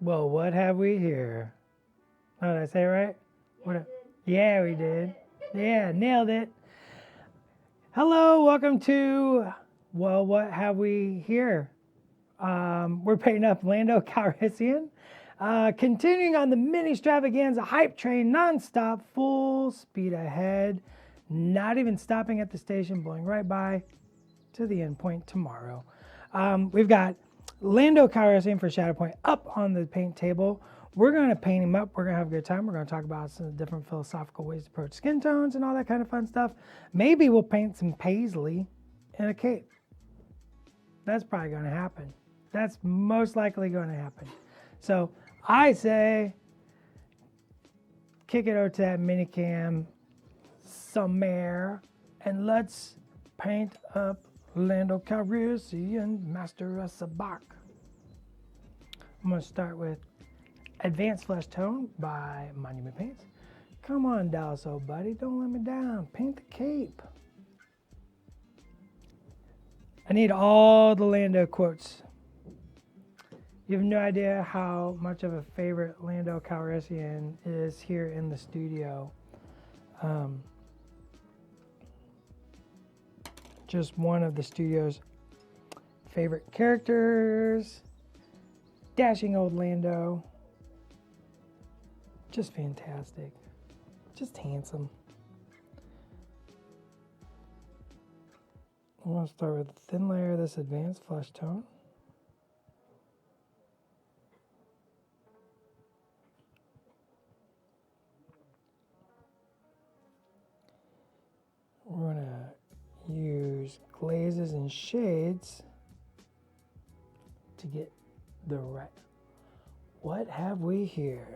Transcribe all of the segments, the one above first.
Well, what have we here? Oh, did I say it right? Yeah, we did. Yeah, nailed it. Hello, welcome to, well, what have we here? We're picking up Lando Calrissian. Continuing on the Ministravaganza hype train nonstop, full speed ahead, not even stopping at the station, blowing right by to the end point tomorrow. We've got Lando Calrissian for Shatterpoint up on the paint table. We're going to paint him up. We're going to have a good time. We're going to talk about some different philosophical ways to approach skin tones and all that kind of fun stuff. Maybe we'll paint some paisley in a cape. That's probably going to happen. That's most likely going to happen. So I say, kick it over to that minicam somewhere and let's paint up Lando Calrissian, Master of Sabak. I'm going to start with Advanced Flesh Tone by Monument Paints. Come on, Dallas, old buddy, don't let me down. Paint the cape. I need all the Lando quotes. You have no idea how much of a favorite Lando Calrissian is here in the studio. Just one of the studio's favorite characters. Dashing old Lando. Just fantastic. Just handsome. I'm going to start with a thin layer of this Advanced Flesh Tone. We're going to use glazes and shades to get the right. What have we here?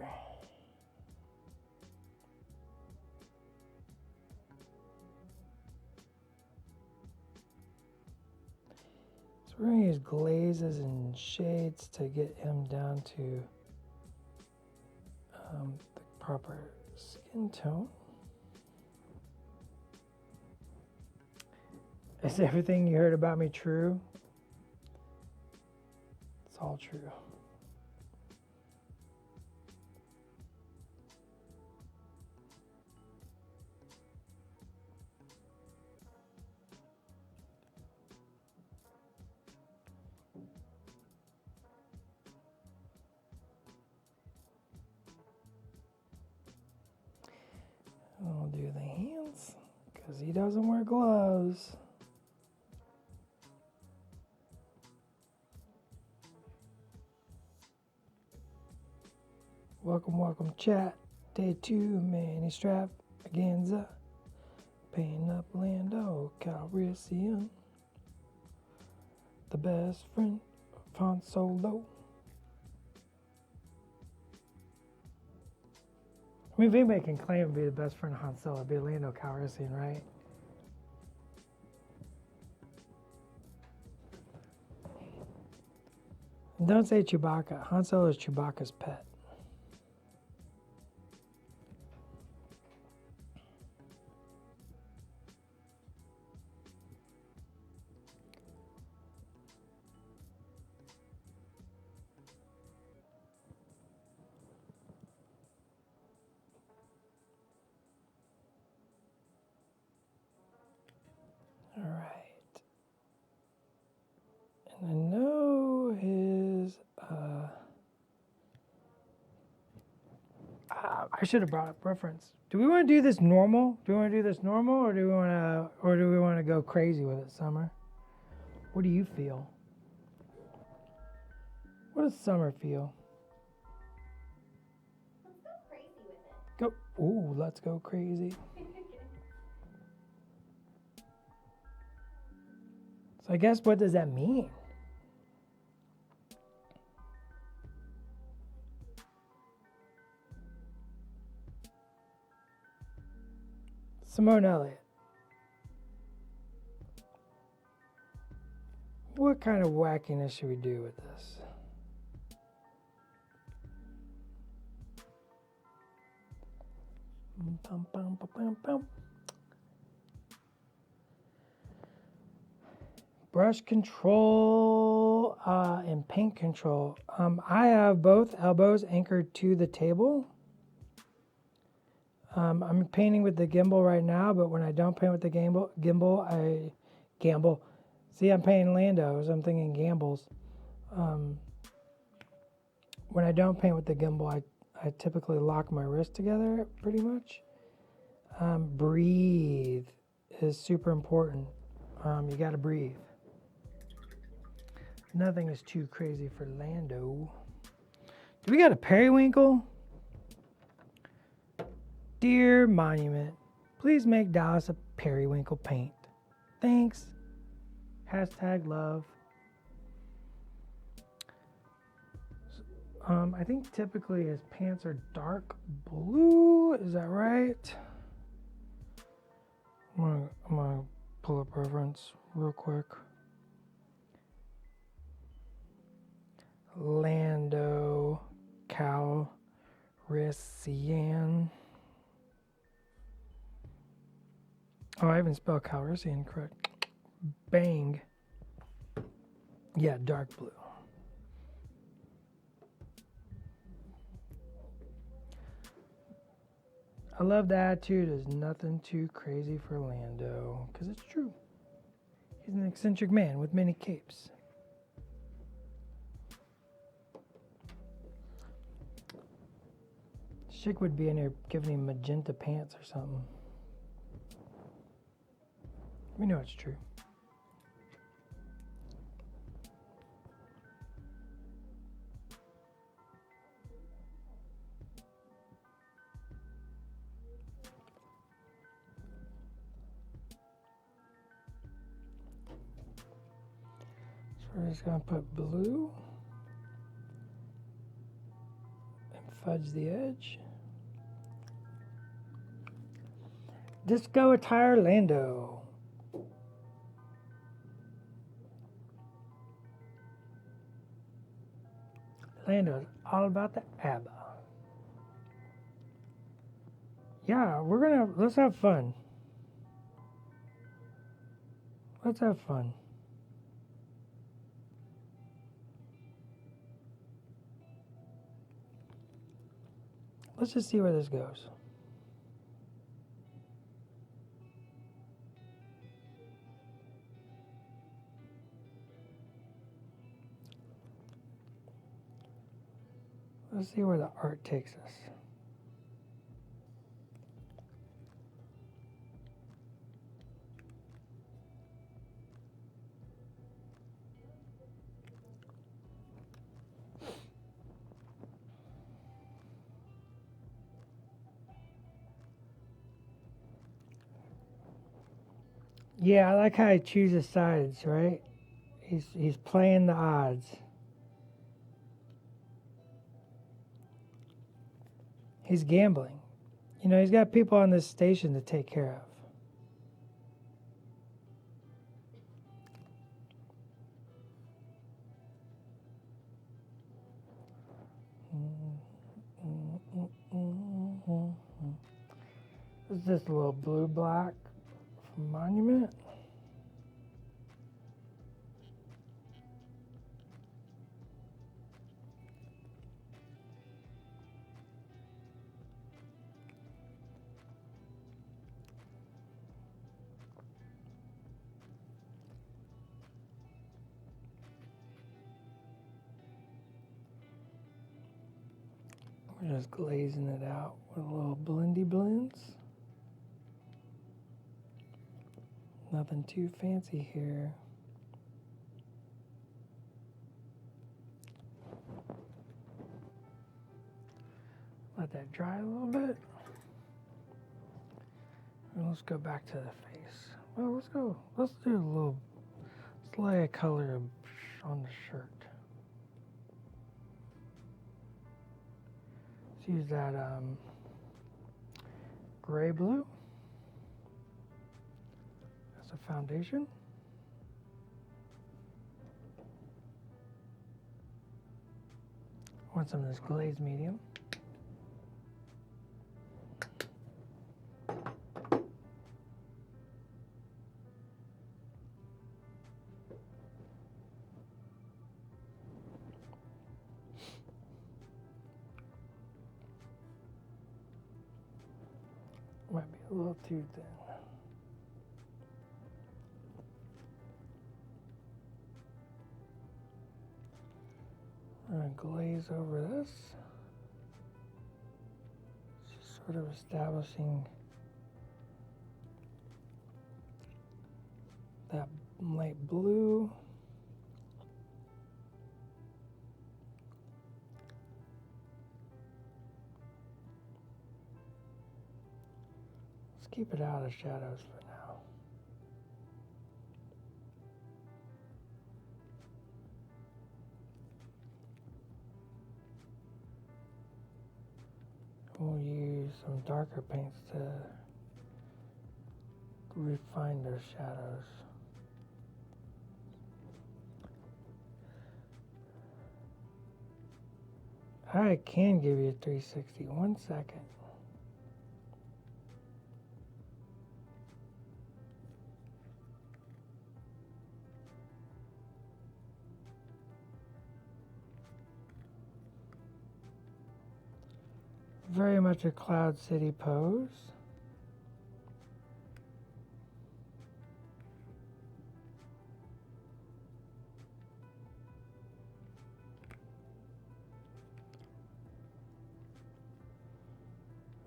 So we're going to use glazes and shades to get him down to the proper skin tone. Is everything you heard about me true? It's all true. I'll do the hands because he doesn't wear gloves. Welcome, chat. Day 2, Ministravaganza. Painting up Lando Calrissian. The best friend of Han Solo. I mean, if anybody can claim to be the best friend of Han Solo, it'd be Lando Calrissian, right? And don't say Chewbacca. Han Solo is Chewbacca's pet. All right. And I know his. I should have brought up reference. Do we want to do this normal? Do we want to do this normal, or do we want to go crazy with it, Summer? What do you feel? What does Summer feel? Let's go crazy with it. Go. Ooh, let's go crazy. So I guess what does that mean? Simone Elliott. What kind of wackiness should we do with this? Bum, bum, bum, bum, bum. Brush control and paint control. I have both elbows anchored to the table. I'm painting with the gimbal right now, but when I don't paint with the gimbal, I gamble. See, I'm painting Lando, so I'm thinking gambles. When I don't paint with the gimbal, I typically lock my wrist together pretty much. Breathe is super important. You gotta breathe. Nothing is too crazy for Lando. Do we got a periwinkle? Dear Monument, please make Dallas a periwinkle paint. Thanks. #love. I think typically his pants are dark blue. Is that right? I'm gonna pull up reference real quick. Lando Calrissian. Oh, I even spelled Calrissian correct. Bang. Yeah, dark blue. I love the attitude. There's nothing too crazy for Lando, because it's true. He's an eccentric man with many capes. Chick would be in here giving him magenta pants or something. We know it's true. So we're just going to put blue and fudge the edge. Disco attire Lando. Lando's all about the ABBA. Yeah, let's have fun. Let's have fun. Let's just see where this goes. Let's see where the art takes us. Yeah, I like how he chooses sides, right? He's playing the odds. He's gambling. You know, he's got people on this station to take care of. This is just a little blue black from Monument. We're just glazing it out with a little blendy blends. Nothing too fancy here. Let that dry a little bit. And let's go back to the face. Well, let's do a little, let's lay a color on the shirt. Let's use that gray blue as a foundation. I want some of this glazed medium. Might be a little too thin. I'm going to glaze over this. Just sort of establishing that light blue. Let's keep it out of shadows for now. We'll use some darker paints to refine those shadows. I can give you a 360. 1 second. Very much a Cloud City pose.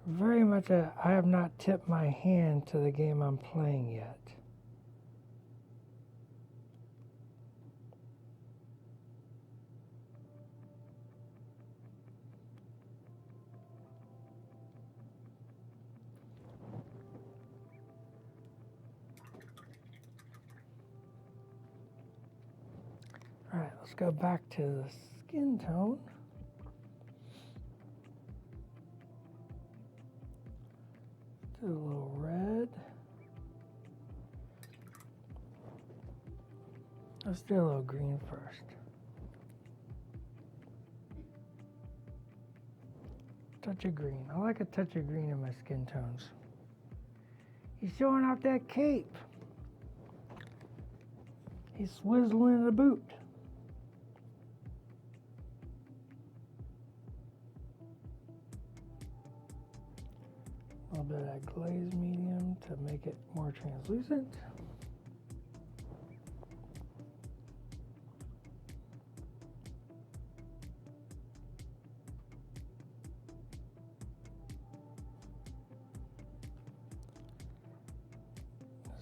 Very much a I have not tipped my hand to the game I'm playing yet. Alright, let's go back to the skin tone. Do a little red. Let's do a little green first. Touch of green. I like a touch of green in my skin tones. He's showing off that cape. He's swizzling the boot. A little bit of that glaze medium to make it more translucent.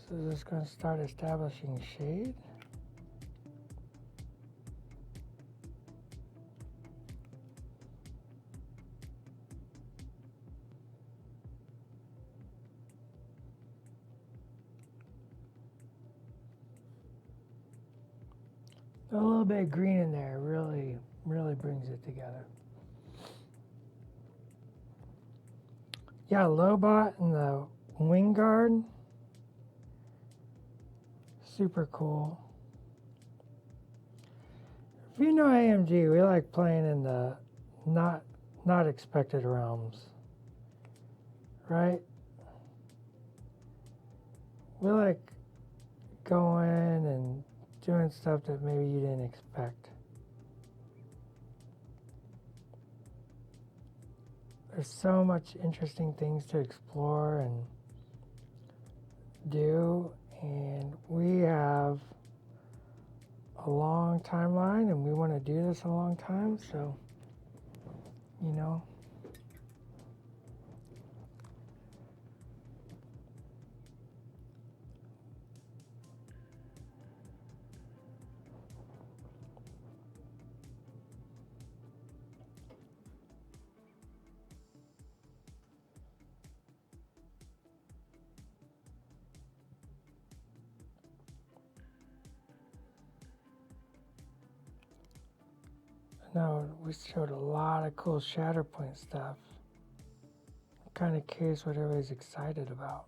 So this is going to start establishing shade. A little bit of green in there really brings it together. Yeah, Lobot and the wing guard. Super cool. If you know AMG, we like playing in the not expected realms. Right? We like going and doing stuff that maybe you didn't expect. There's so much interesting things to explore and do, and we have a long timeline and we want to do this a long time, so you know. Now, we showed a lot of cool Shatterpoint stuff. I'm kind of curious what everybody's excited about.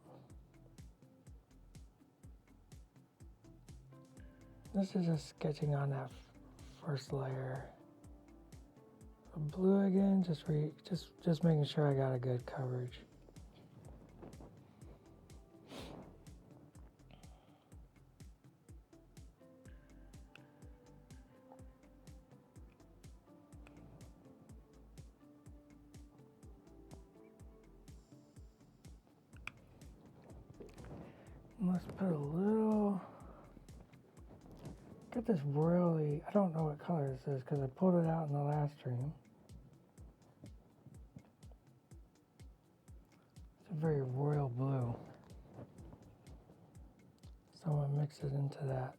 This is just sketching on that first layer. Blue again, just making sure I got a good coverage. Let's put a little. Got this royally. I don't know what color this is because I pulled it out in the last stream. It's a very royal blue. So I'm gonna mix it into that.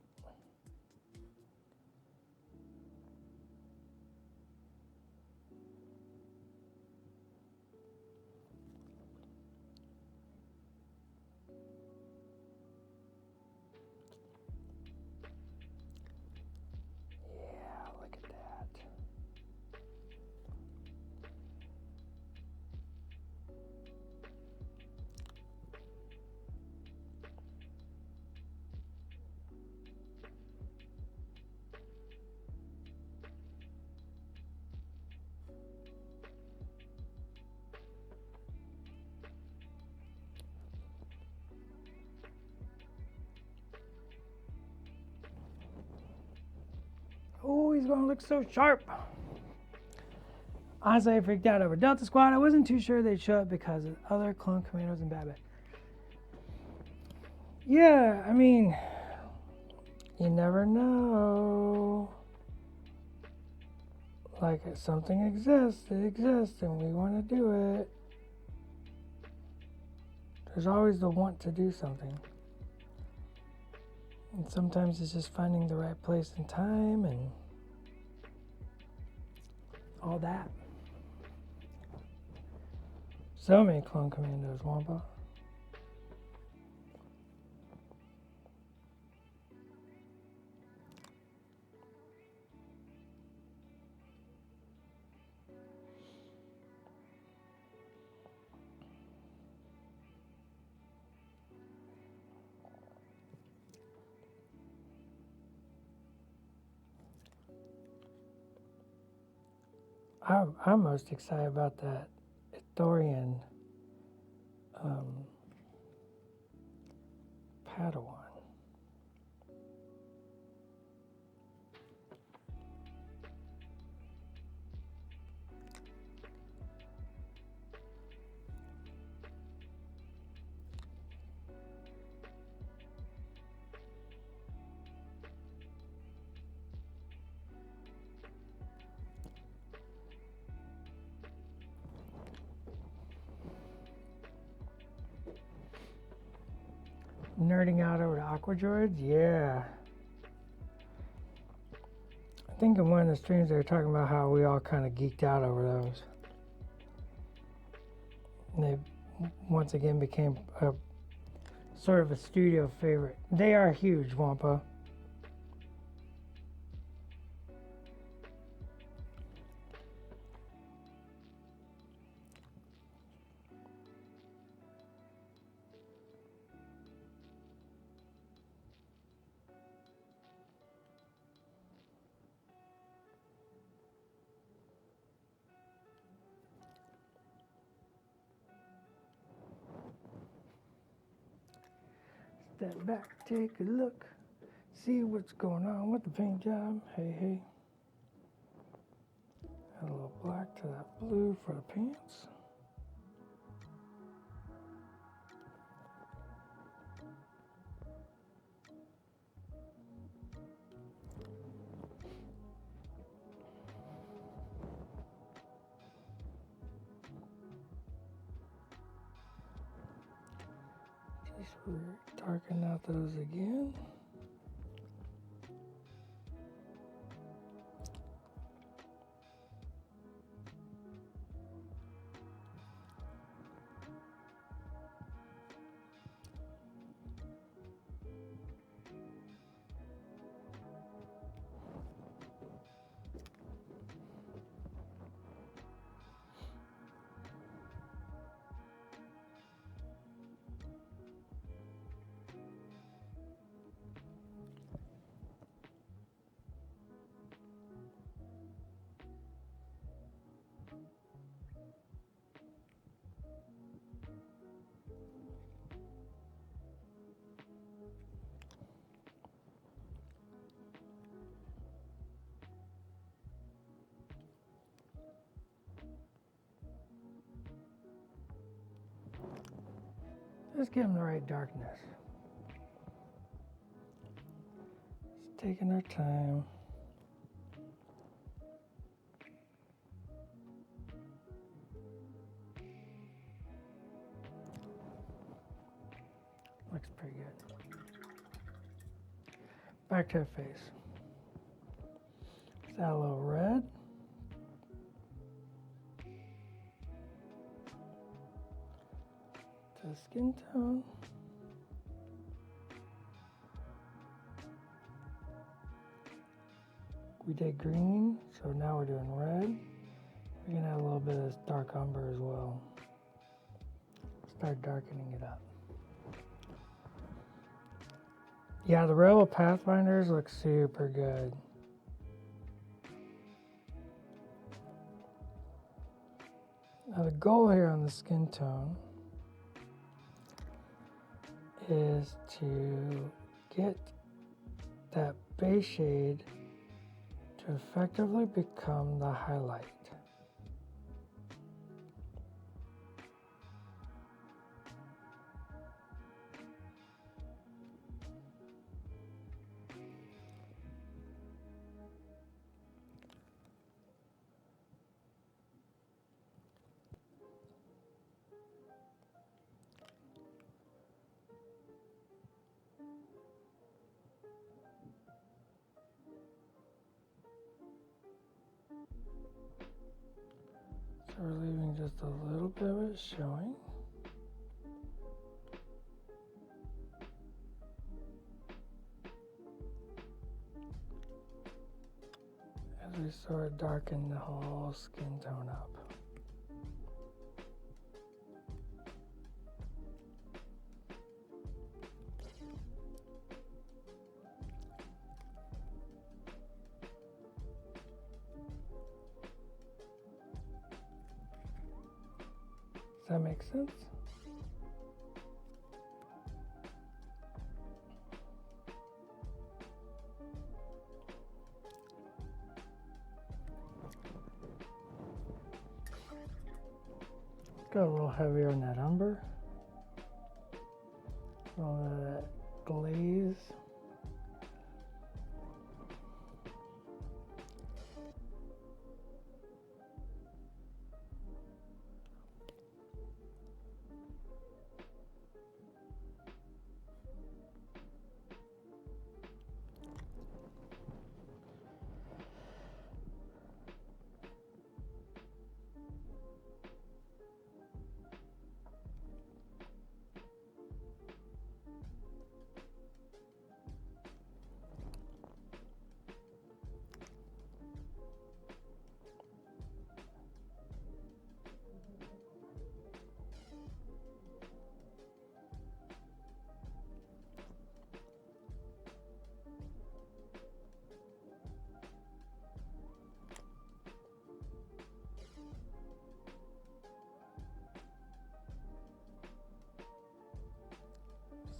Yeah, look at that. Oh, he's gonna look so sharp. Honestly, I freaked out over Delta Squad. I wasn't too sure they'd show up because of other clone commandos and bad. Yeah, I mean, you never know. Like, if something exists, it exists, and we want to do it. There's always the want to do something. And sometimes it's just finding the right place and time and all that. So many clone commandos, Wampa. I'm most excited about that Ithorian Padawan. Nerding out over the Aqua Droids? Yeah. I think in one of the streams they were talking about how we all kind of geeked out over those. And they once again became a sort of a studio favorite. They are huge, Wampa. Step back, take a look, see what's going on with the paint job. Hey, hey. Add a little black to that blue for the pants. Just darken out those again. Just give them the right darkness. taking our time. Looks pretty good. Back to the face. Let's add a little red. To the skin tone. We did green, so now we're doing red. We're gonna add a little bit of this dark umber as well. Start darkening it up. Yeah, the Rebel Pathfinders look super good. Now the goal here on the skin tone is to get that base shade to effectively become the highlight. So we're leaving just a little bit of it showing. As we sort of darken the whole skin tone up. Does that make sense? Go a little heavier on that umber. A little bit of that glaze.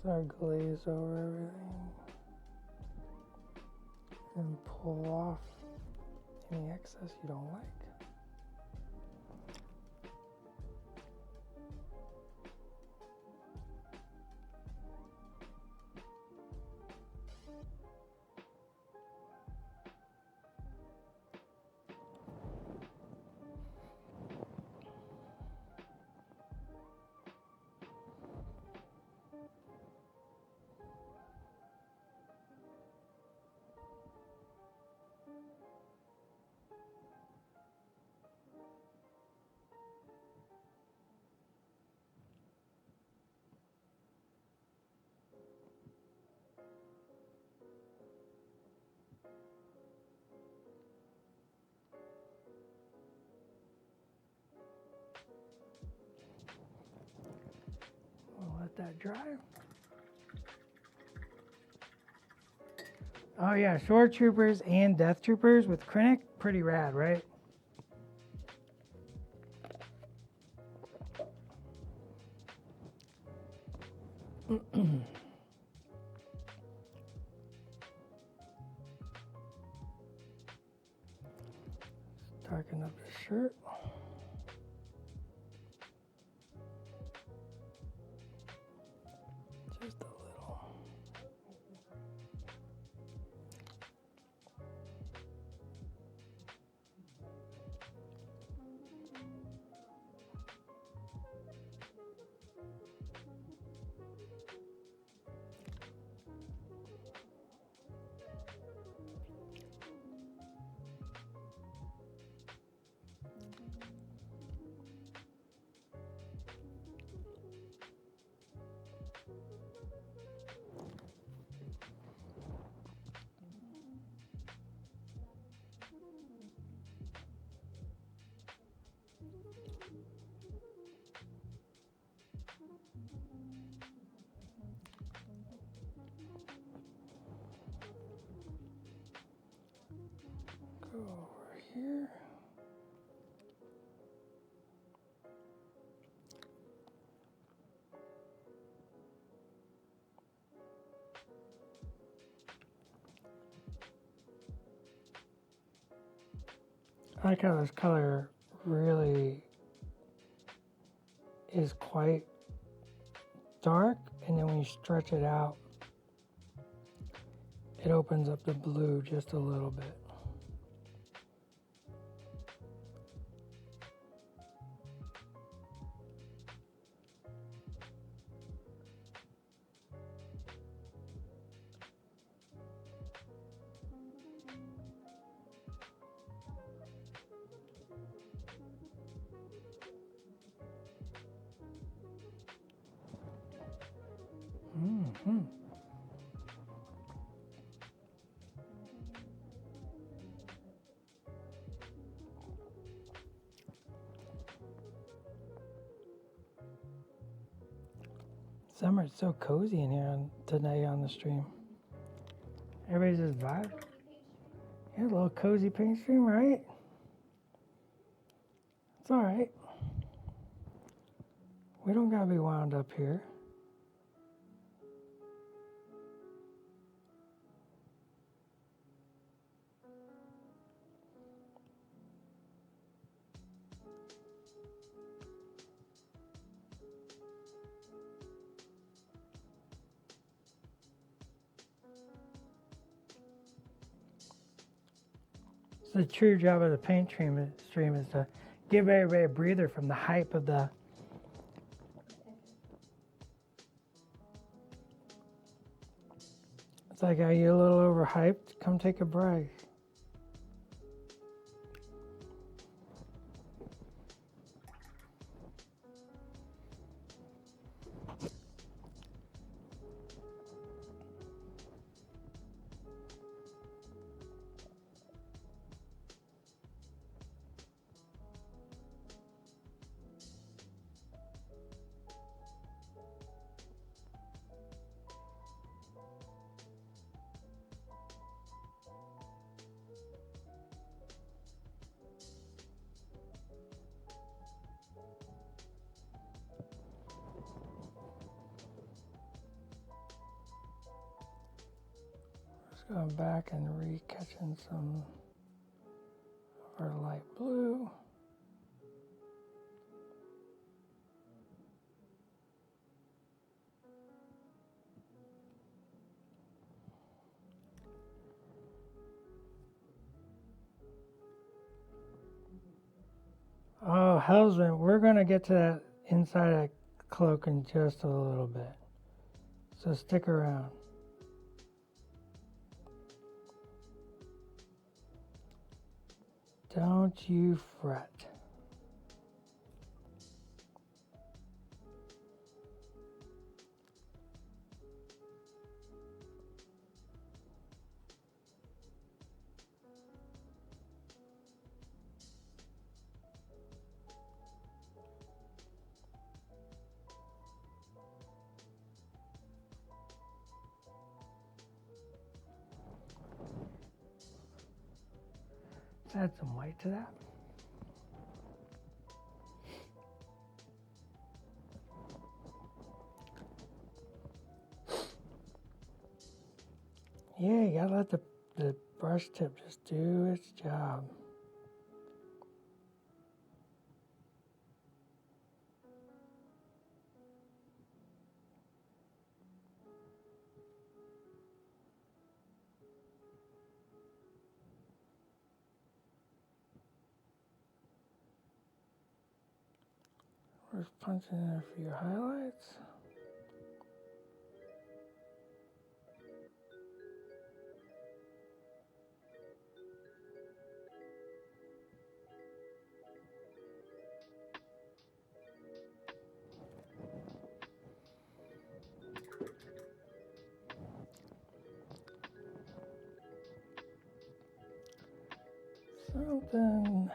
Start glaze over everything and pull off any excess you don't like. We'll let that dry. Oh yeah, Shore Troopers and Death Troopers with Krennic, pretty rad, right? Darken up the shirt. Just a little. I like how this color really is quite dark, and then when you stretch it out, it opens up the blue just a little bit. Mm-hmm. Summer, it's so cozy in here today on the stream. Everybody's just vibing. Yeah, a little cozy paint stream, right? It's all right. We don't gotta be wound up here. The true job of the paint stream is to give everybody a breather from the hype of the. It's like, are you a little overhyped? Come take a break. Just going back and recatching some of our light blue. Oh, Hellsman, we're going to get to that inside that cloak in just a little bit. So stick around. Don't you fret. Let's add some white to that. Yeah, you gotta let the brush tip just do its job. We're just punching in a few highlights. Something.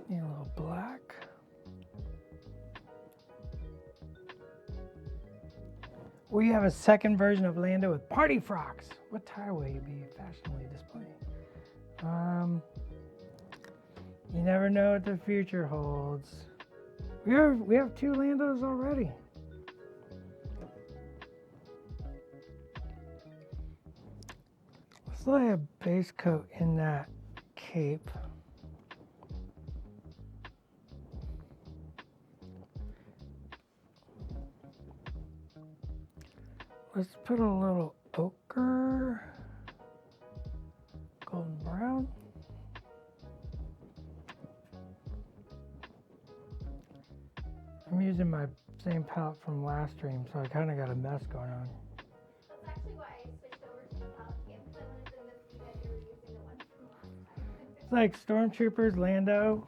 Need a little black. We have a second version of Lando with party frocks. What tire will you be fashionably displaying? You never know what the future holds. We have 2 Landos already. Let's lay a base coat in that cape. Let's put a little ochre, golden brown. I'm using my same palette from last stream, so I kind of got a mess going on. That's actually why I switched over to the palette game, because I wanted them to see that you were using the one from last time. It's like Stormtroopers, Lando.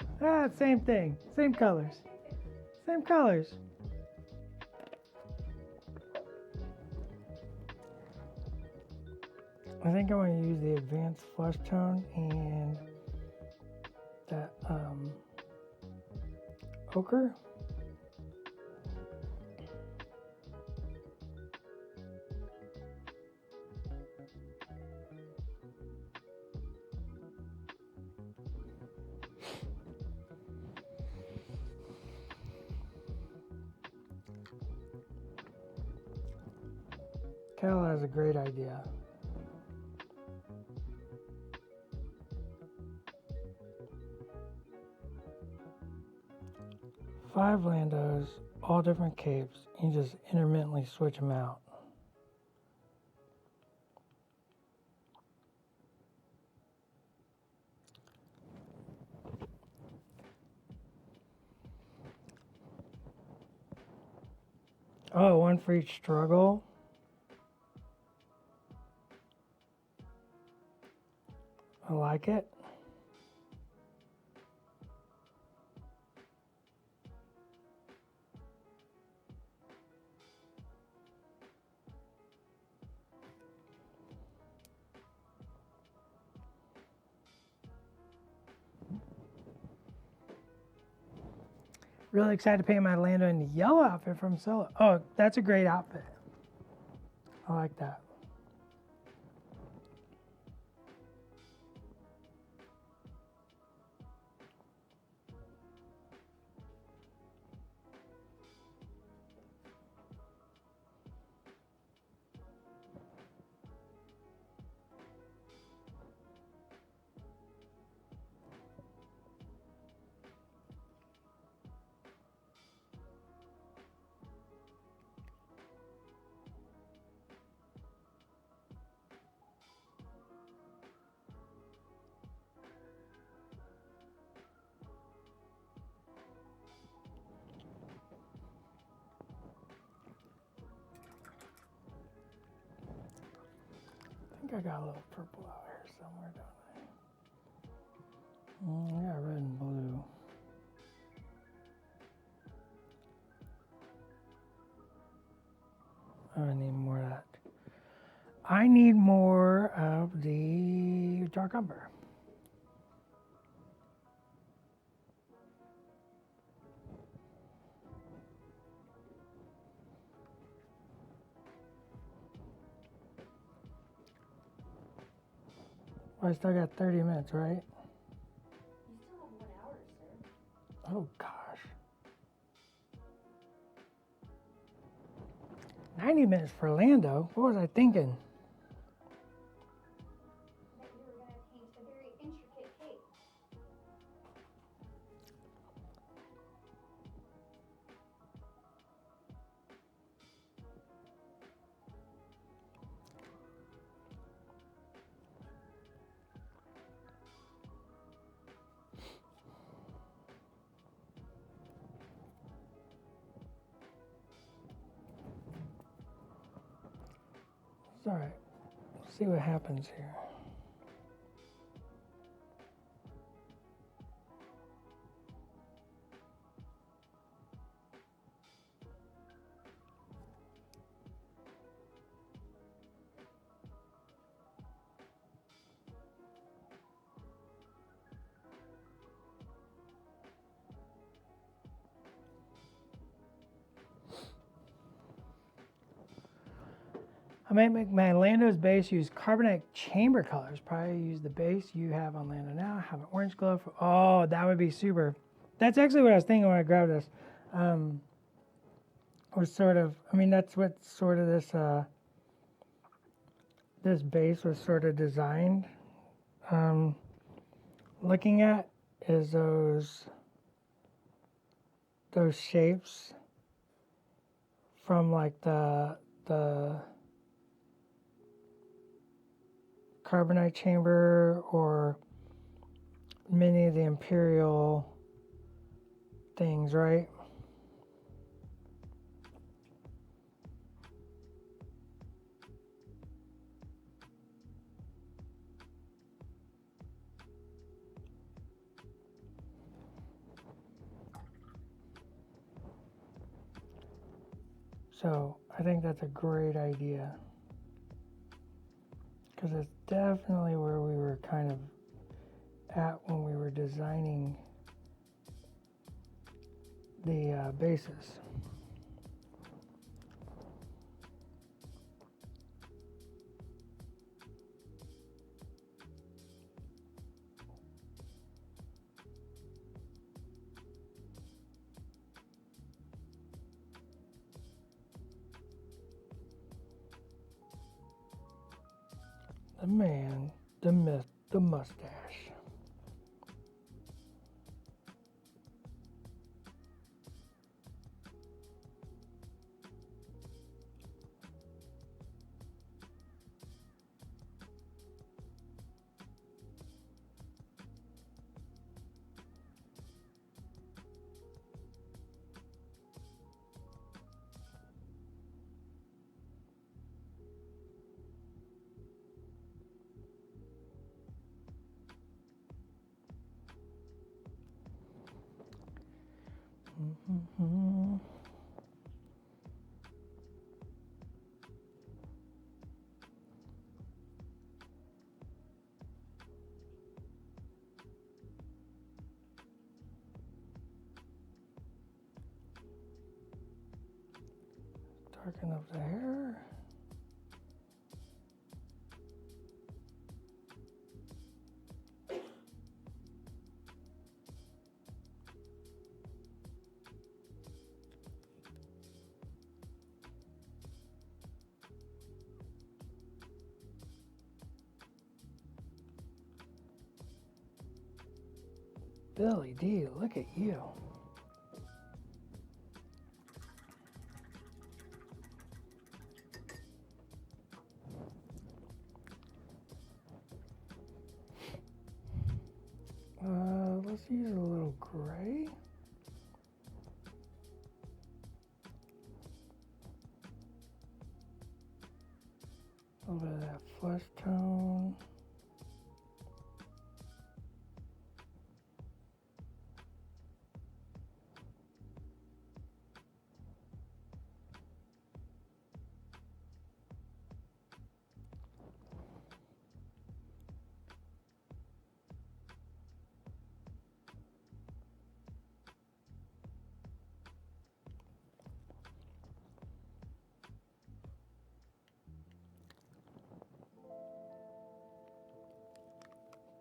Same thing. Same colors. Same colors. I think I want to use the advanced flesh tone and that ochre. Cal has a great idea. Five Landos, all different capes. You just intermittently switch them out. Oh, one for each struggle. I like it. Really excited to paint my Lando in the yellow outfit from Solo. Oh, that's a great outfit. I like that. I think I got a little purple out here somewhere, don't I? I got red and blue. I need more of that. I need more of the dark umber. Well, I still got 30 minutes, right? You still have 1 hour, sir. Oh, gosh. 90 minutes for Lando? What was I thinking? That you were going to paint a very intricate cape. It's all right. Let's see what happens here. I might make my Lando's base use carbonite chamber colors. Probably use the base you have on Lando now. Have an orange glow. Oh, that would be super. That's actually what I was thinking when I grabbed this. Was sort of, I mean, that's what sort of this base was sort of designed. Looking at is those shapes from like the carbonite chamber or many of the imperial things, right? So I think that's a great idea, because it's definitely where we were kind of at when we were designing the bases. The man, the myth, the mustache. Mm-hmm. Darken up the hair. Billy D, look at you. Let's use a little gray. A little bit of that flesh tone.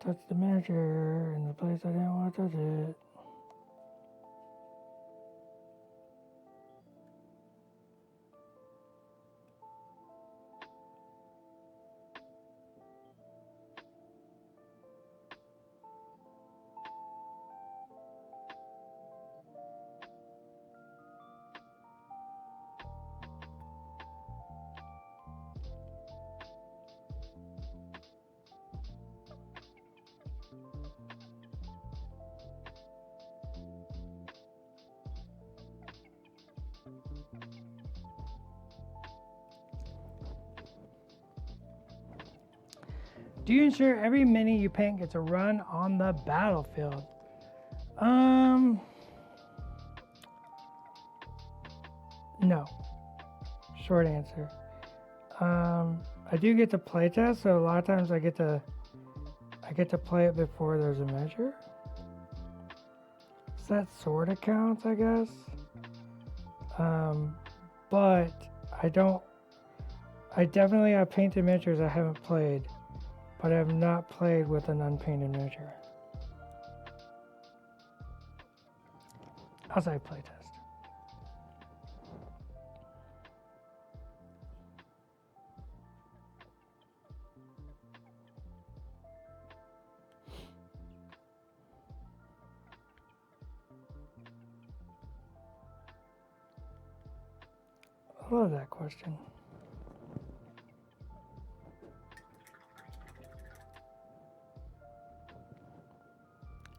Touch the miniature in the place I didn't want to touch it. Do you ensure every mini you paint gets a run on the battlefield? No. Short answer. I do get to play test, so a lot of times I get to play it before there's a measure. So that sort of counts, I guess. But I I definitely have painted miniatures I haven't played, but I have not played with an unpainted miniature. Outside playtest. I love that question.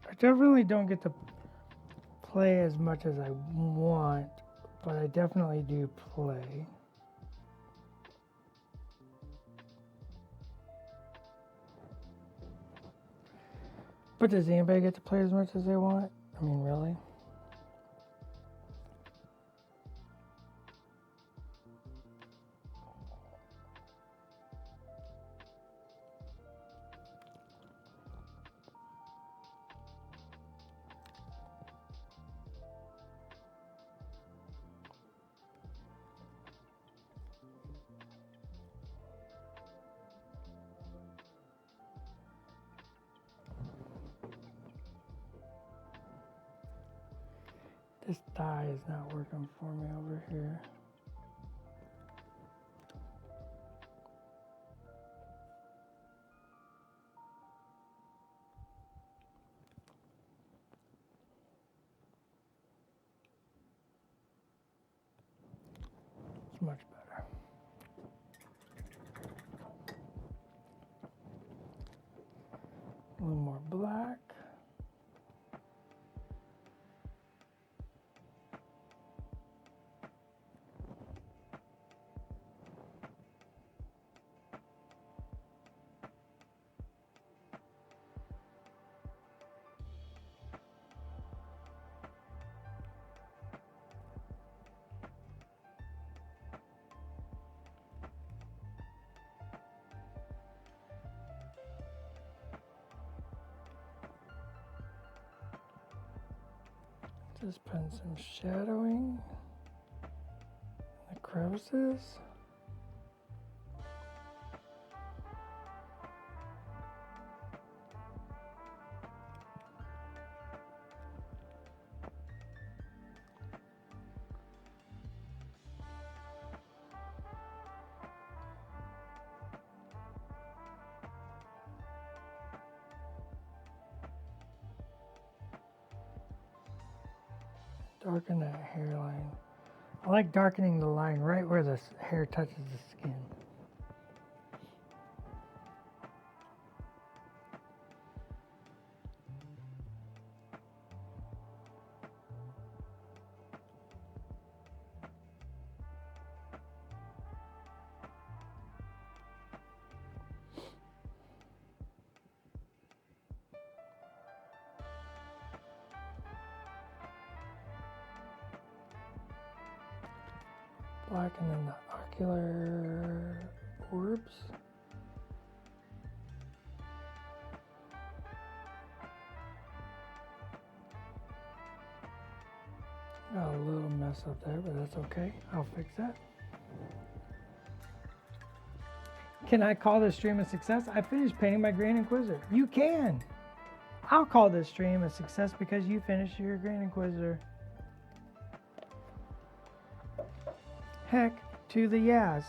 I definitely don't get to play as much as I want, but I definitely do play. But does anybody get to play as much as they want? I mean, really? This die is not working for me over here. It's much better. A little more black. Just put some shadowing in the crevices. Darken that hairline. I like darkening the line right where the hair touches the skin. Blacken in the ocular orbs. Got a little mess up there, but that's okay. I'll fix that. Can I call this stream a success? I finished painting my Grand Inquisitor. You can. I'll call this stream a success because you finished your Grand Inquisitor. Heck to the yes.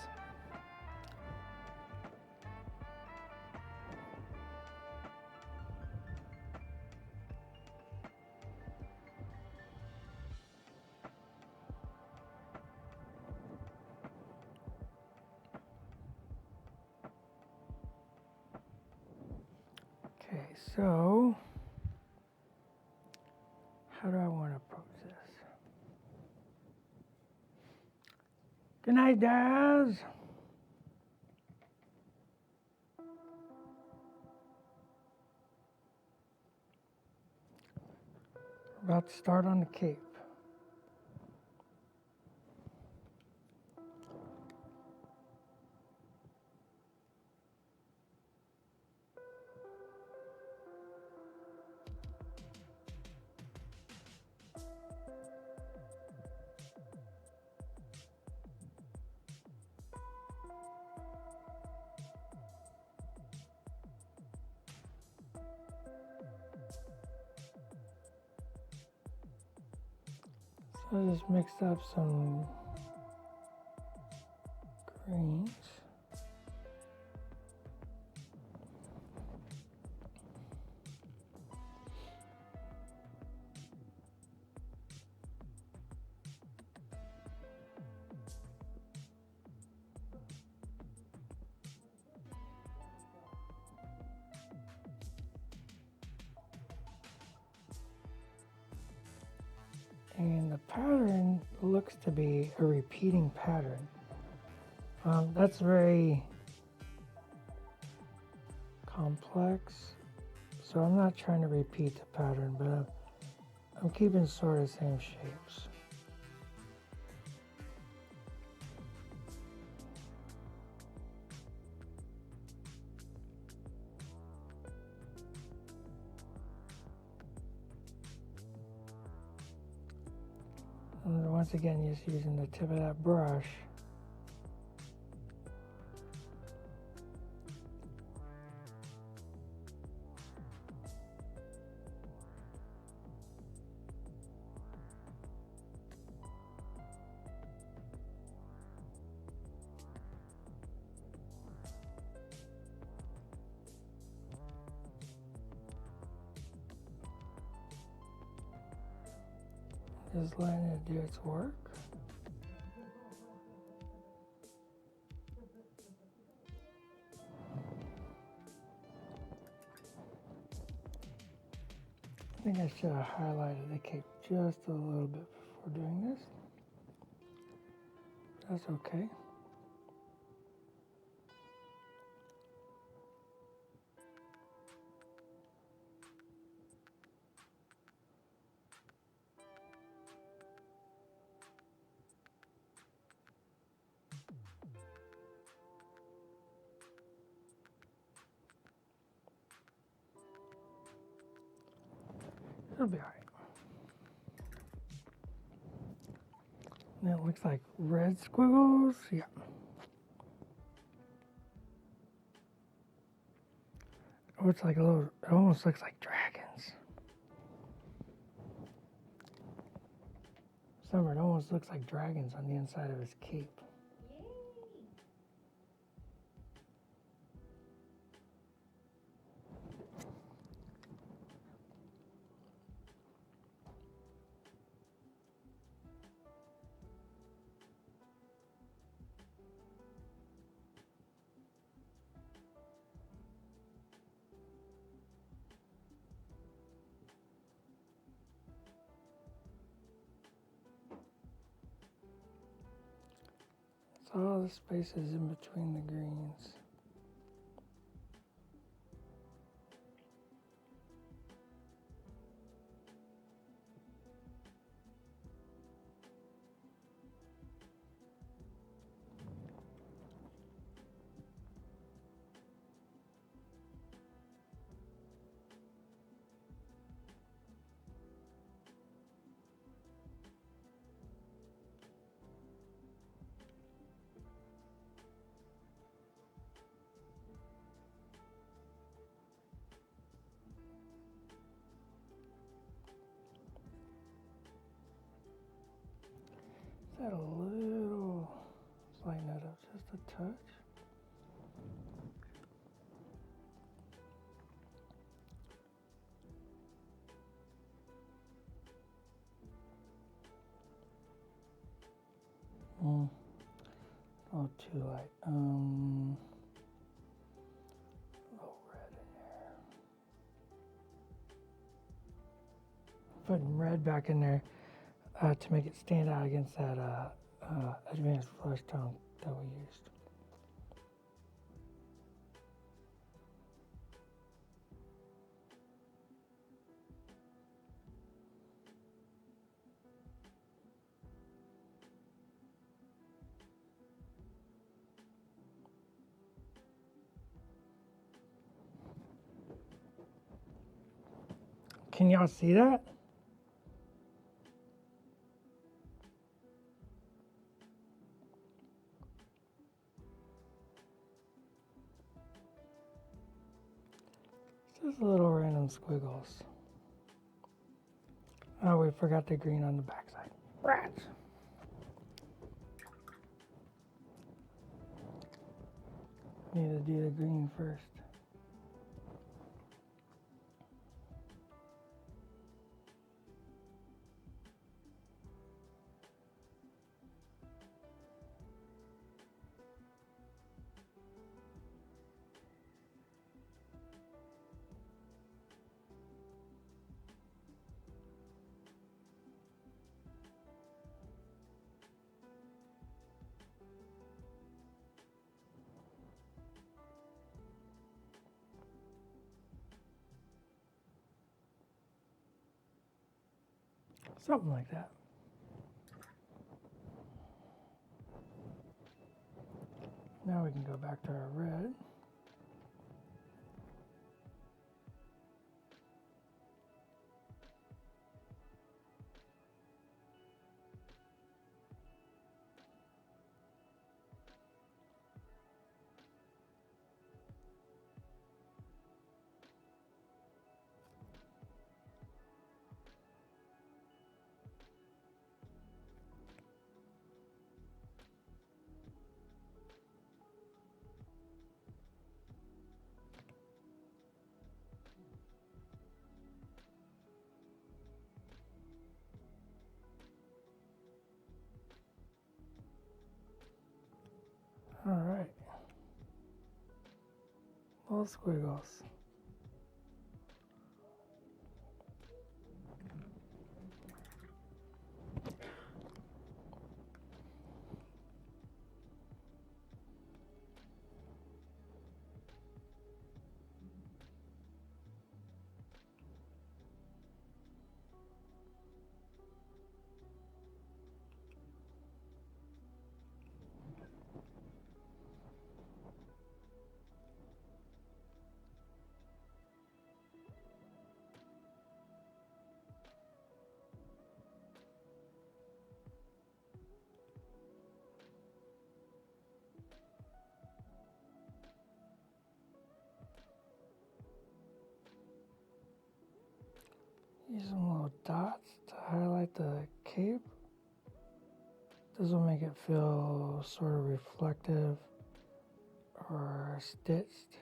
Okay, so how do I want to approach this? Good night, Daz. We're about to start on the cape. I just mixed up some greens. And the pattern looks to be a repeating pattern. That's very complex, so I'm not trying to repeat the pattern, but I'm keeping sort of the same shapes. And once again, just using the tip of that brush. Just letting it do its work. I think I should have highlighted the cape just a little bit before doing this. That's okay. It'll be alright. Now it looks like red squiggles. Yeah. Oh, it's like a little, it almost looks like dragons. Summer, it almost looks like dragons on the inside of his cape. It's all the spaces in between the greens. Is that a little, let's lighten that up just a touch. Oh, too light. A little red in there. Putting red back in there to make it stand out against that advanced flush tone that we used. Can y'all see that? Just little random squiggles. Oh, we forgot the green on the backside. Rats. Need to do the green first. Something like that. Now we can go back to our red. All right. Little squiggles. Use some little dots to highlight the cape. This will make it feel sort of reflective or stitched.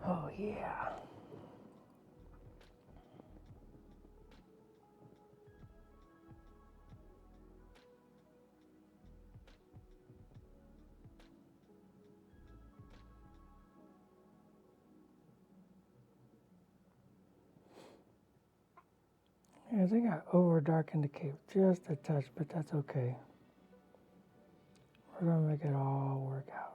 Oh yeah. Yeah, I think I over darkened the cape just a touch, but that's okay. We're gonna make it all work out.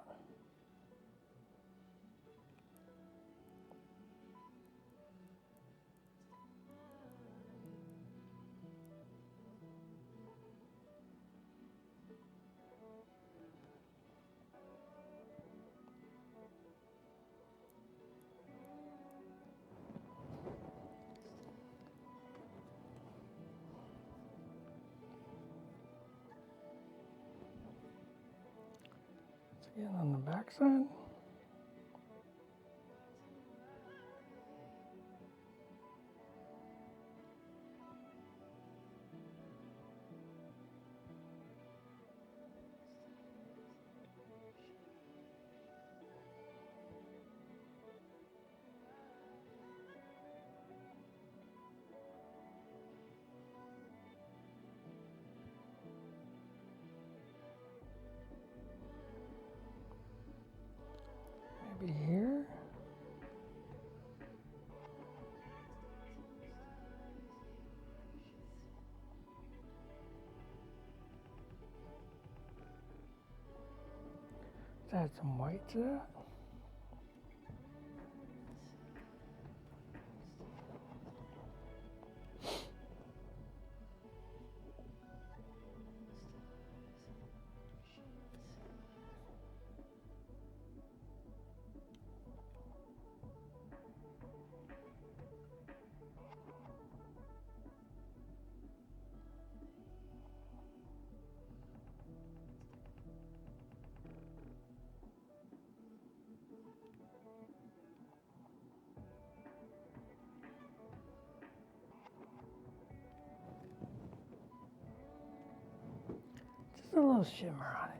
Again on the back side. add some white to that. Just a little shimmer on it.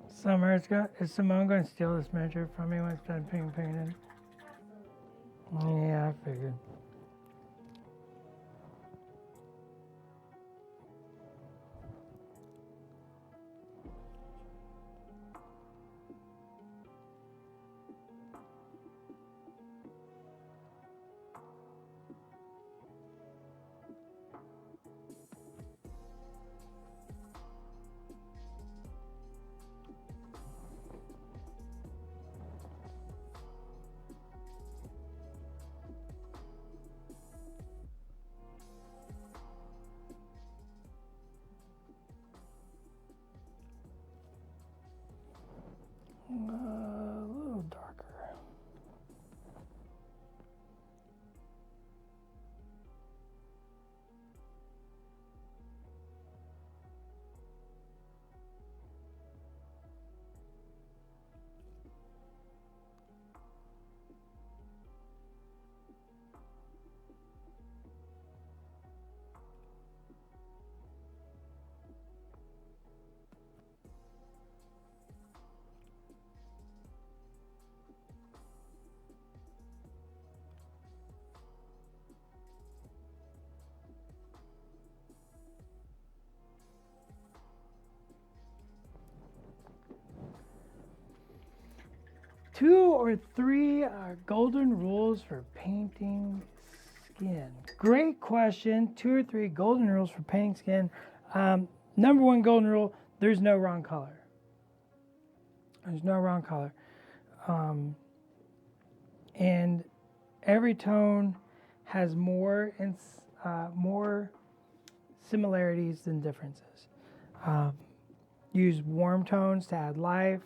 Summer, is Simone going to steal this miniature from me when it's done painted? Absolutely. Yeah, I figured. A little darker. Two or three golden rules for painting skin. Great question. 2 or 3 golden rules for painting skin. Number 1 golden rule, there's no wrong color. There's no wrong color. And every tone has more similarities than differences. Use warm tones to add life.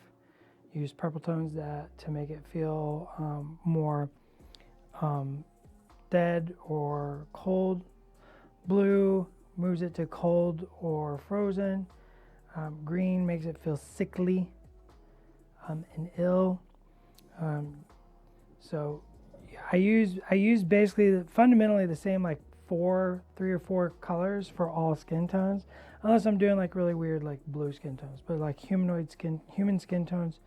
Use purple tones to make it feel more dead or cold. Blue moves it to cold or frozen. Green makes it feel sickly and ill. So I use basically fundamentally the same like 3 or 4 colors for all skin tones, unless I'm doing like really weird like blue skin tones. But like human skin tones.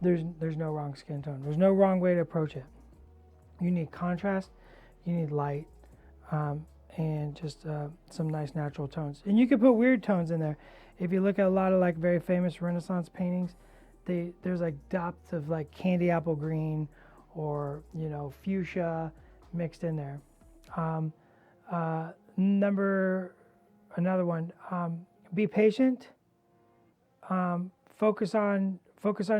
There's no wrong skin tone. There's no wrong way to approach it. You need contrast, you need light, and just some nice natural tones. And you can put weird tones in there. If you look at a lot of like very famous Renaissance paintings, there's like depths of like candy apple green or fuchsia mixed in there. Another one. Be patient. Focus on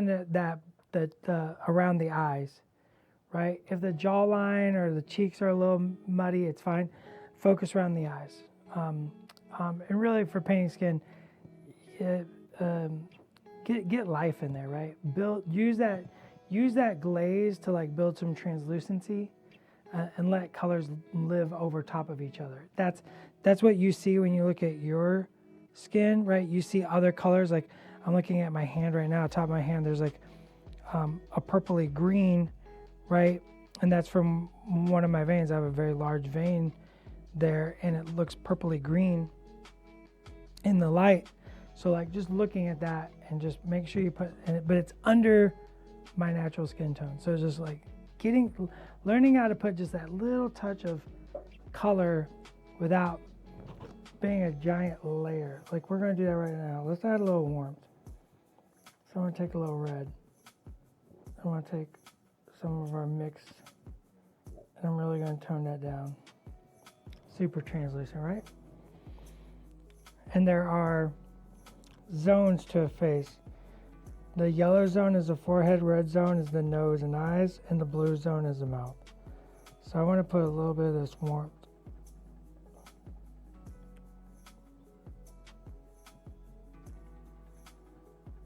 the around the eyes, right? If the jawline or the cheeks are a little muddy, it's fine. Focus around the eyes. And really for painting skin, get life in there, right? Use that glaze to like build some translucency, and let colors live over top of each other. That's what you see when you look at your skin, right? You see other colors. Like I'm looking at my hand right now. Top of my hand, there's like a purpley green, right? And that's from one of my veins. I have a very large vein there, and it looks purpley green in the light. So like just looking at that and just make sure you put in it, but it's under my natural skin tone. So it's just like learning how to put just that little touch of color without being a giant layer. Like we're going to do that right now. Let's add a little warmth. So I'm going to take a little red. I'm going to take some of our mixed, and I'm really going to tone that down. Super translucent, right? And there are zones to a face. The yellow zone is the forehead, red zone is the nose and eyes, and the blue zone is the mouth. So I want to put a little bit of this warmth.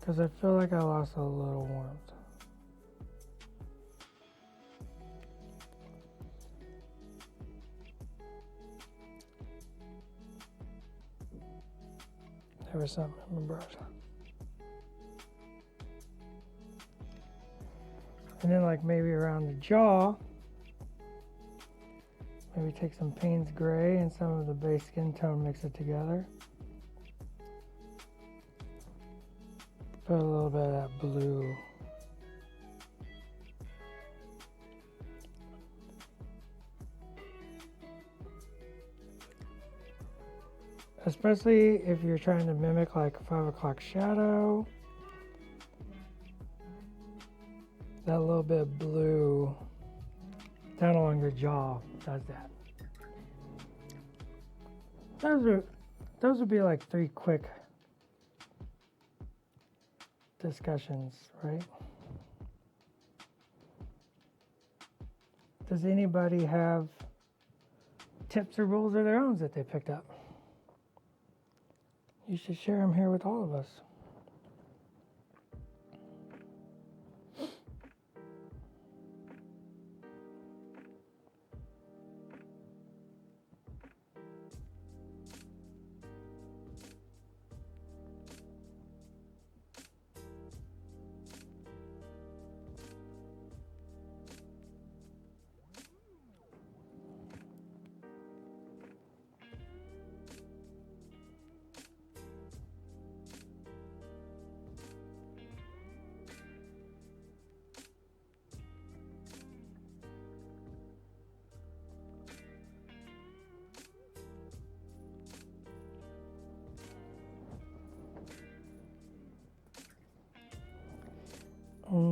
Because I feel like I lost a little warmth. There was something in my brush. And then like maybe around the jaw, maybe take some Payne's Gray and some of the base skin tone, mix it together. Put a little bit of that blue. Especially if you're trying to mimic like a 5 o'clock shadow. That little bit of blue down along your jaw does that. Those would be like 3 quick discussions, right? Does anybody have tips or rules of their own that they picked up? You should share them here with all of us.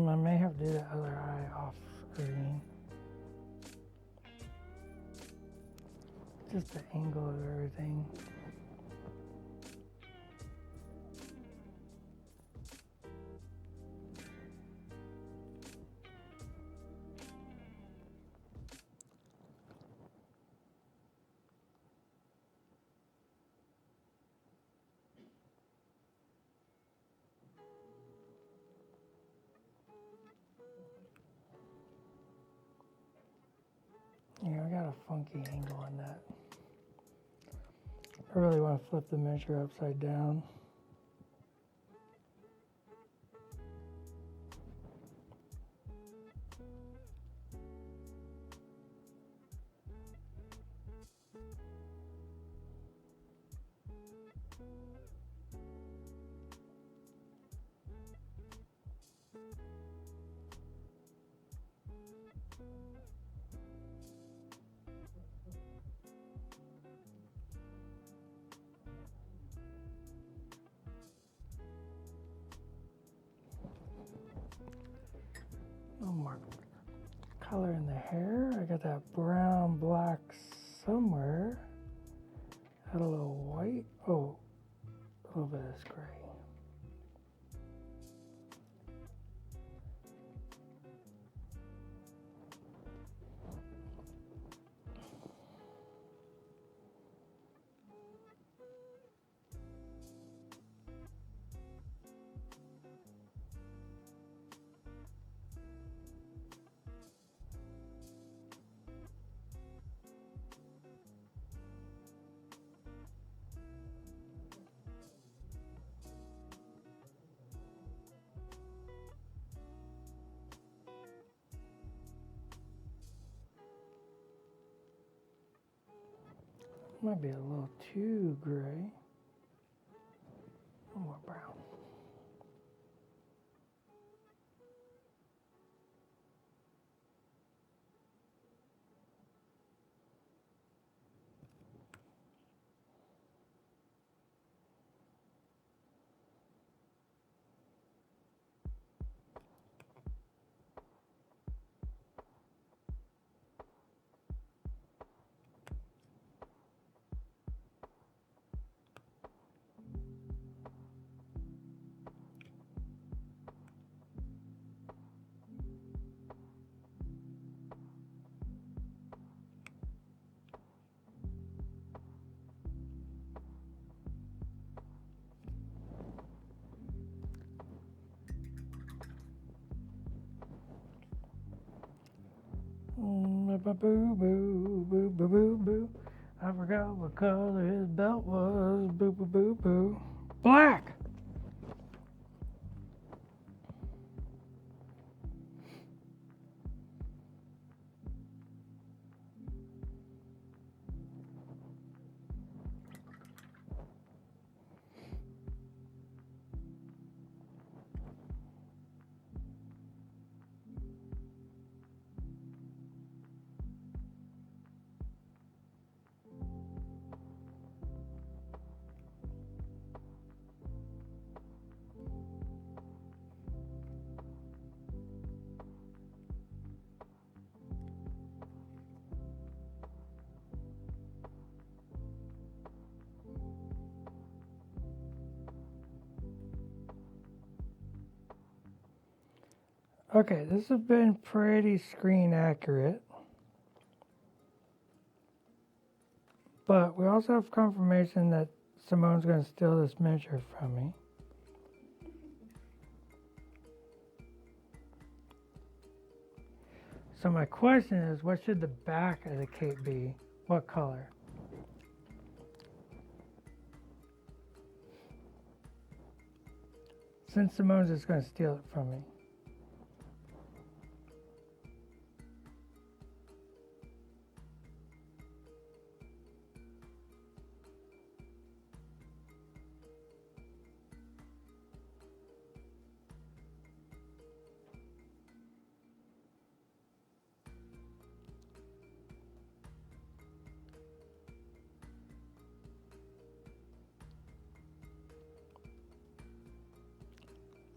I may have to do the other eye off screen. Just the angle of everything. Yeah, I got a funky angle on that. I really want to flip the miniature upside down. No more color in the hair. I got that brown, black somewhere. Add a little white. Oh, a little bit of this gray. Might be a little too gray. A little more brown. Boo boo boo boo boo boo boo. I forgot what color his belt was. Boo boo boo boo. Black. Okay, this has been pretty screen accurate. But we also have confirmation that Simone's going to steal this miniature from me. So my question is, what should the back of the cape be? What color? Since Simone's just going to steal it from me.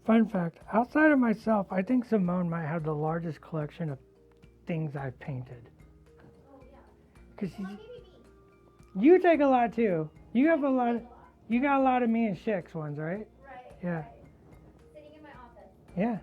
Fun fact, outside of myself, I think Simone might have the largest collection of things I've painted. Oh, yeah. Cause Well, maybe me. you take a lot too. You have a I lot. take a lot. You got a lot of me and Shik's ones, right? Right. Yeah. Right. Sitting in my office. Yeah.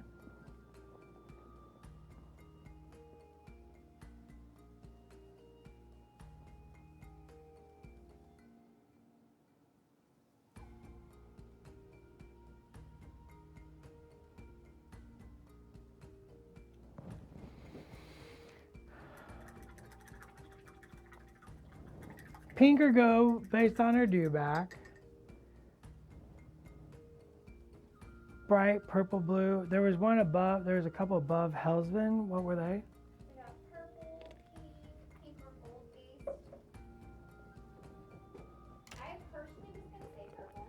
Pink or go based on her dewback. Bright purple blue. There was one above. There was a couple above Hellsman. What were they? We got purple, pink or gold based. I personally was gonna say purple.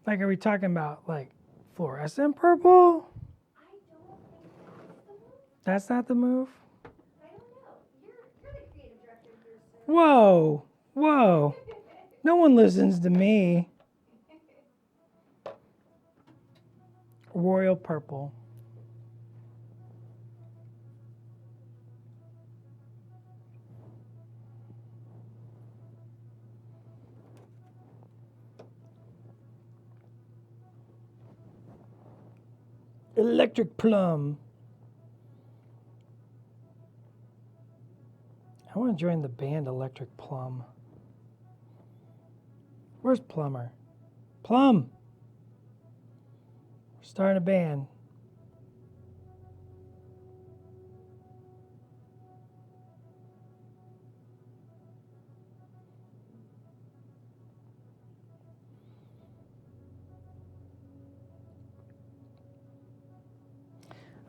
Like, are we talking about like fluorescent purple? I don't think That's not the move. I don't know. You're the creative director here, sir. Whoa, whoa. No one listens to me. Royal purple. Electric plum. I want to join the band Electric Plum. Where's Plumber? Plum! We're starting a band.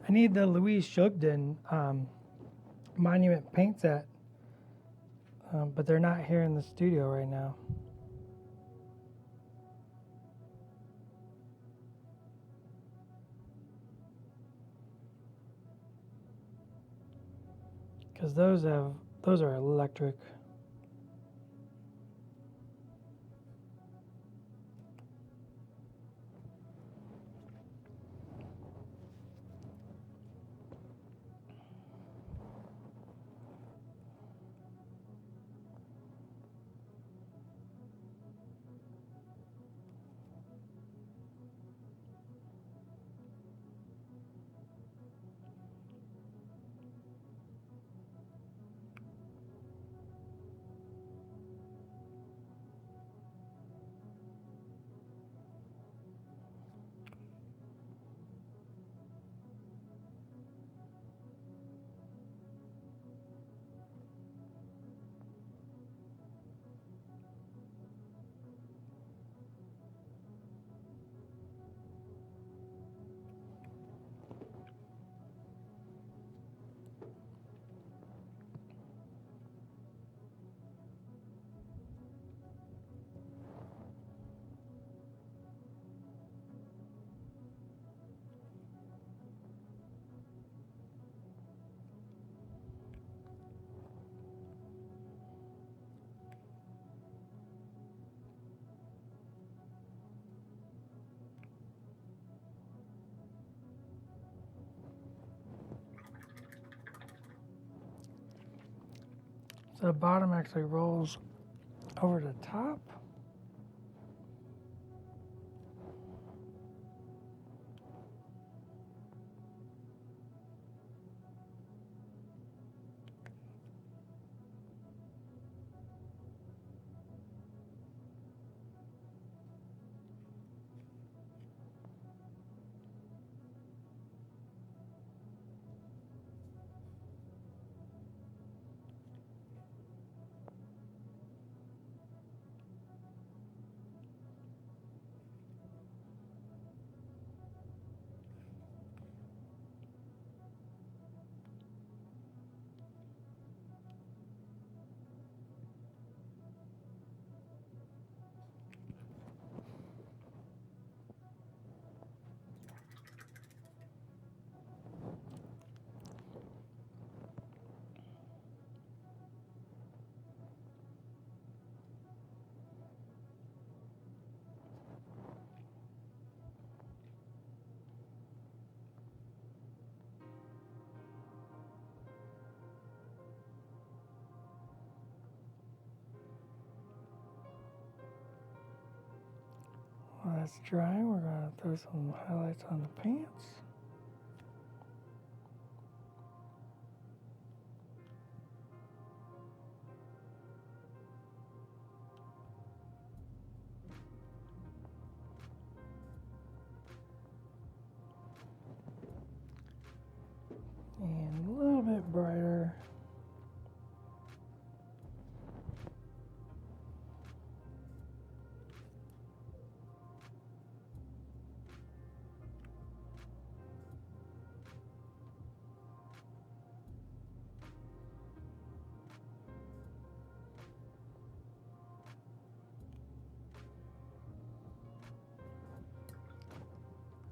I need the Louise Shugden monument paint set, but they're not here in the studio right now. Because those are electric. So the bottom actually rolls over the top. While that's drying, we're going to throw some highlights on the pants. And a little bit brighter.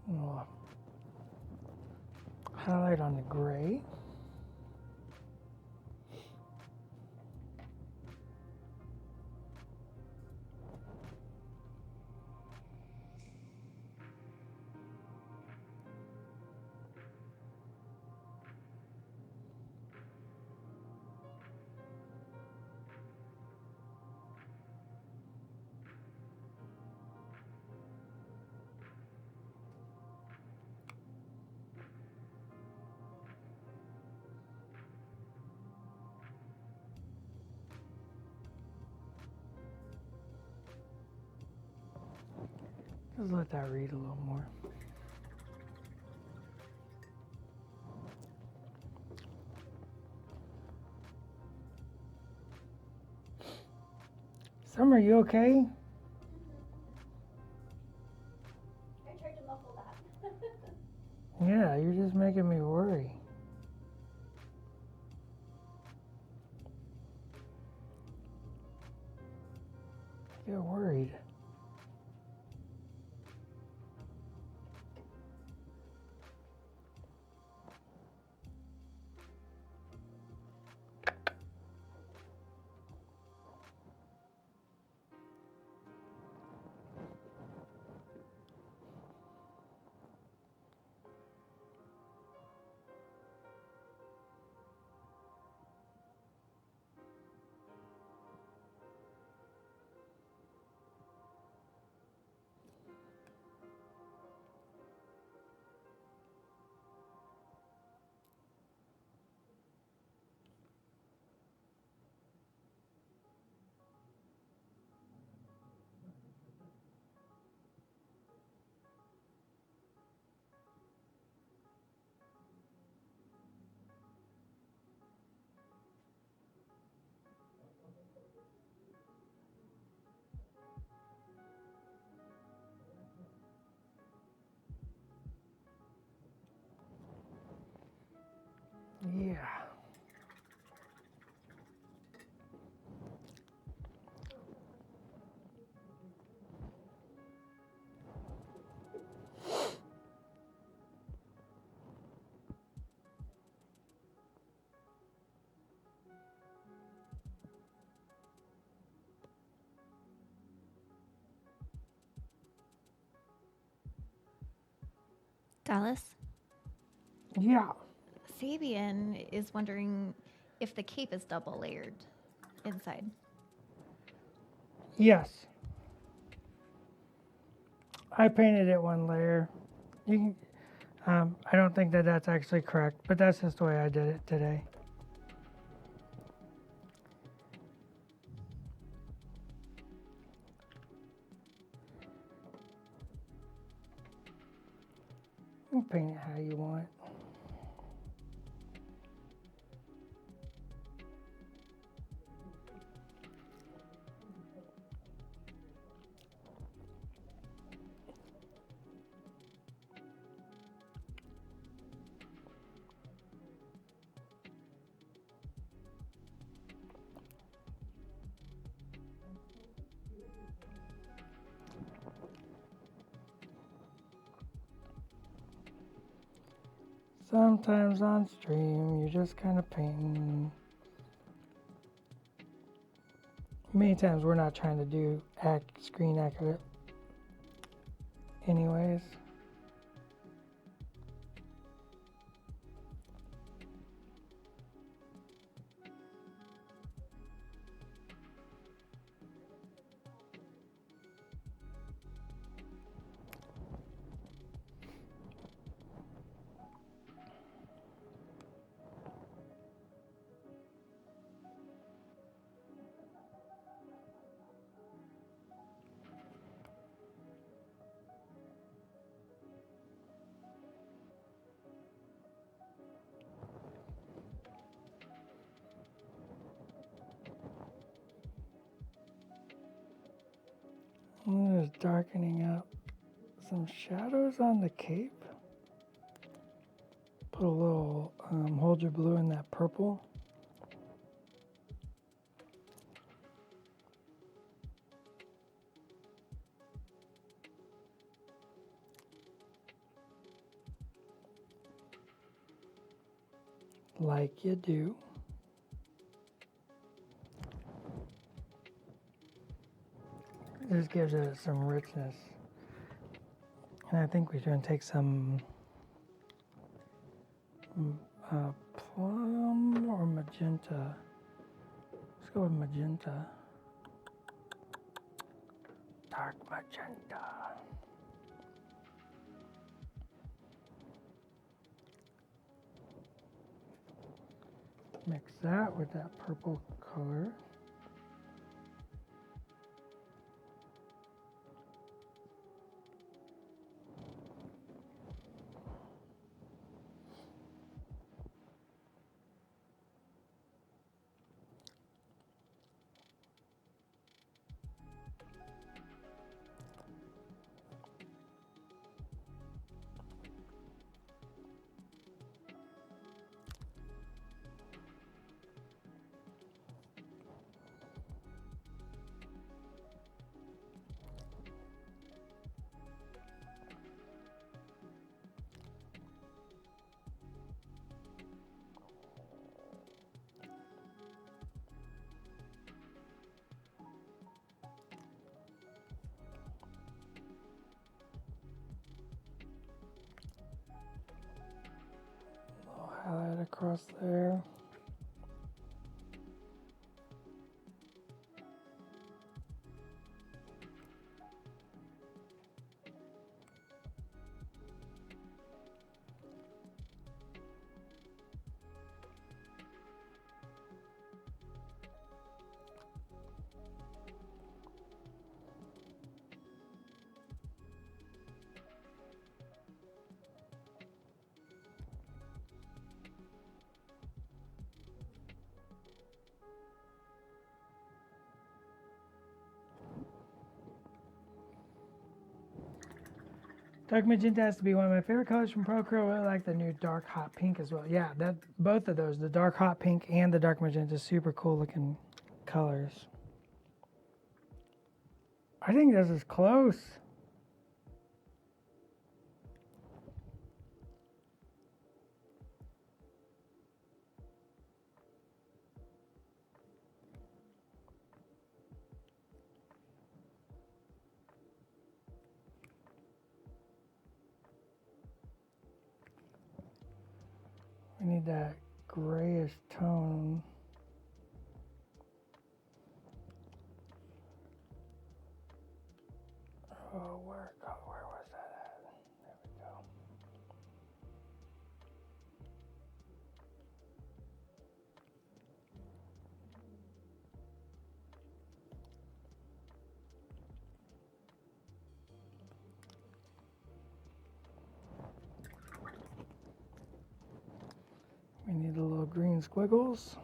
We'll highlight on the gray. Just let that read a little more. Summer, you okay? I tried to muffle that. Yeah, you're just making me worry. I get worried. Yeah. Dallas, Yeah. Sabian is wondering if the cape is double layered. inside? Yes. I painted it one layer. You can, I don't think that that's actually correct, but that's just the way I did it today. You can paint it how you want. Sometimes on stream, you're just kind of painting. Many times we're not trying to do screen accurate anyways. I'm just darkening up some shadows on the cape. Put a little hold your blue in that purple. Like you do. This gives it some richness. And I think we're going to take some plum or magenta. Let's go with magenta. Dark magenta. Mix that with that purple color. Highlight across there. Dark magenta has to be one of my favorite colors from Procreate. I really like the new dark hot pink as well. Yeah, that both of those, the dark hot pink and the dark magenta, super cool looking colors. I think this is close. We need that grayish tone. Oh, where was that at? There we go. We need a little green squiggles.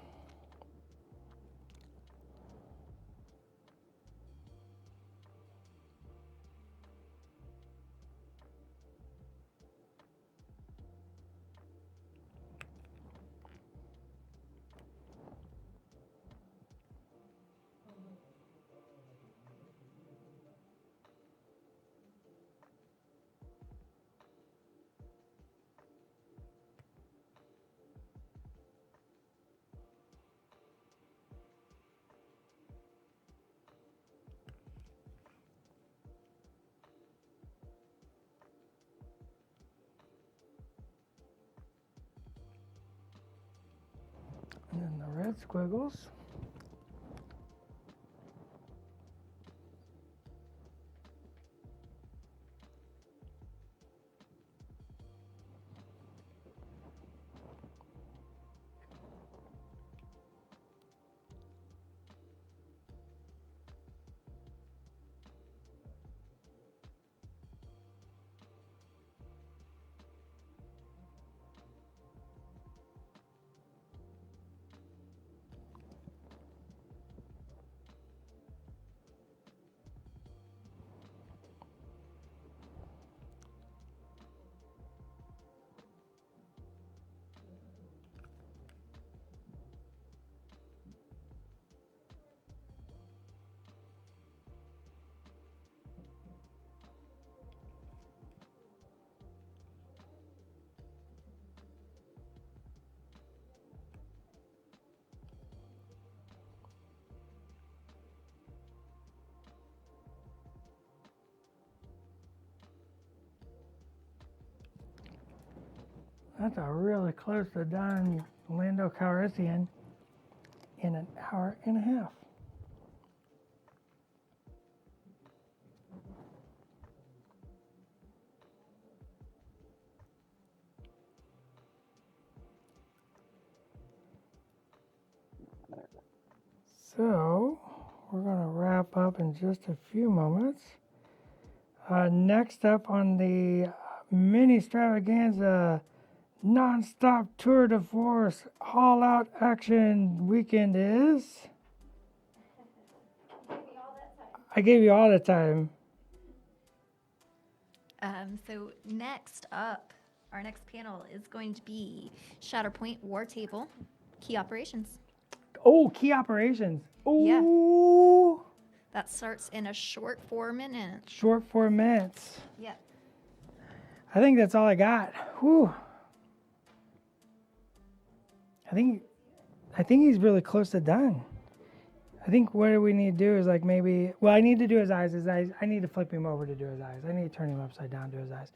And then the red squiggles. That's a really close to done Lando Calrissian in an hour and a half. So we're going to wrap up in just a few moments. Next up on the Ministravaganza non-stop tour de force all-out action weekend is... I gave you all the time. So next up, our next panel is going to be Shatterpoint War Table Key Operations. Oh, key operations. Oh. That starts in a short 4 minutes. Short 4 minutes. Yep. I think that's all I got. Whew. I think he's really close to done. I think what we need to do is like maybe, well, I need to do his eyes. I need to flip him over to do his eyes. I need to turn him upside down to his eyes.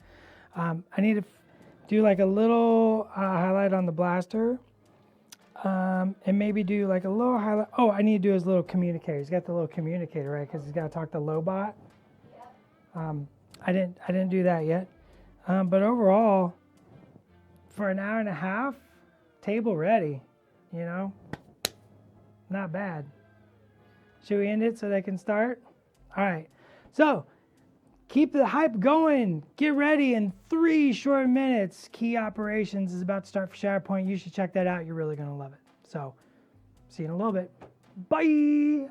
I need to do like a little highlight on the blaster. And maybe do like a little highlight. Oh, I need to do his little communicator. He's got the little communicator, right? Because he's got to talk to Lobot. I didn't do that yet. But overall, for an hour and a half, table ready, you know, not bad. Should we end it so they can start? All right. So keep the hype going. Get ready in 3 short minutes. Key operations is about to start for Shatterpoint. You should check that out. You're really going to love it. So see you in a little bit. Bye.